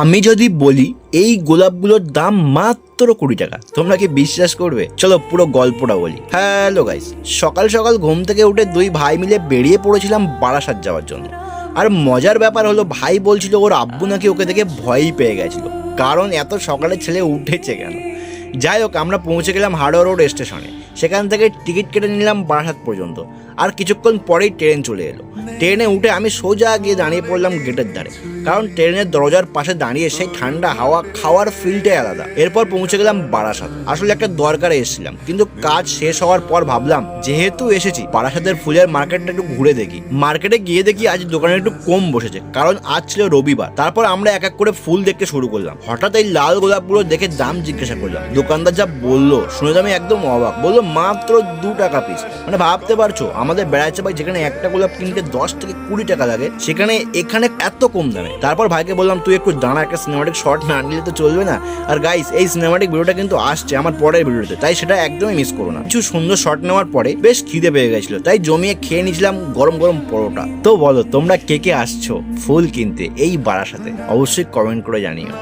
আমি যদি বলি এই গোলাপগুলোর দাম মাত্র 20 টাকা, তোমরা কি বিশ্বাস করবে? চলো পুরো গল্পটা বলি। হ্যালো গাইস, সকাল সকাল ঘুম থেকে উঠে দুই ভাই মিলে বেরিয়ে পড়েছিলাম বারাসাত যাওয়ার জন্য। আর মজার ব্যাপার হলো, ভাই বলছিল ওর আব্বু নাকি ওকে দেখে ভয়ই পেয়ে গেছিল, কারণ এত সকালে ছেলে উঠেছে কেন। যাই হোক, আমরা পৌঁছে গেলাম হাওড়া রোড স্টেশনে। সেখান থেকে টিকিট কেটে নিলাম বারাসাত পর্যন্ত। আর কিছুক্ষণ পরেই ট্রেন চলে এলো। ট্রেনে উঠে আমি সোজা গিয়ে দাঁড়িয়ে পড়লাম গেটের ধারে, কারণ ট্রেনের দরজার পাশে দাঁড়িয়ে সেই ঠান্ডা হাওয়া খাওয়ার ফিলটাই আলাদা। এরপর পৌঁছে গেলাম বারাসাত। আসলে একটা দরকারে এসেছিলাম, কিন্তু কাজ শেষ হওয়ার পর ভাবলাম যেহেতু এসেছি বারাসাতের ফুলের মার্কেটটা একটু ঘুরে দেখি। মার্কেটে গিয়ে দেখি আজ দোকানে একটু কম বসেছে, কারণ আজ ছিল রবিবার। তারপর আমরা এক এক করে ফুল দেখতে শুরু করলাম। হঠাৎ এই লাল গোলাপগুলো দেখে দাম জিজ্ঞাসা করলাম। দোকানদার যা বললো শুনে আমি একদম অবাক। বললো মাত্র 2 টাকা পিস। মানে ভাবতে পারছো, আমাদের বেড়াচ্ছে ভাই যেখানে একটা গোলাপ কিনতে 10 থেকে 20 টাকা লাগে, সেখানে এখানে এত কম দামে। তারপর ভাইকে বললাম তুই একটু দাঁড়া, একটা সিনেমাটিক শট না নিলে তো চলবে না। আর গাইস, এই সিনেমাটিক ভিডিওটা কিন্তু আসছে আমার পরের ভিডিওতে, তাই সেটা একদমই মিস করো না। কিছু সুন্দর শট নেওয়ার পরে বেশ খিদে পেয়ে গেছিল, তাই জমিয়ে খেয়ে নিয়েছিলাম গরম গরম পরোটা। তো বলো তোমরা কে কে আসছো ফুল কিনতে এই বারাসাতে? অবশ্যই কমেন্ট করে জানিও।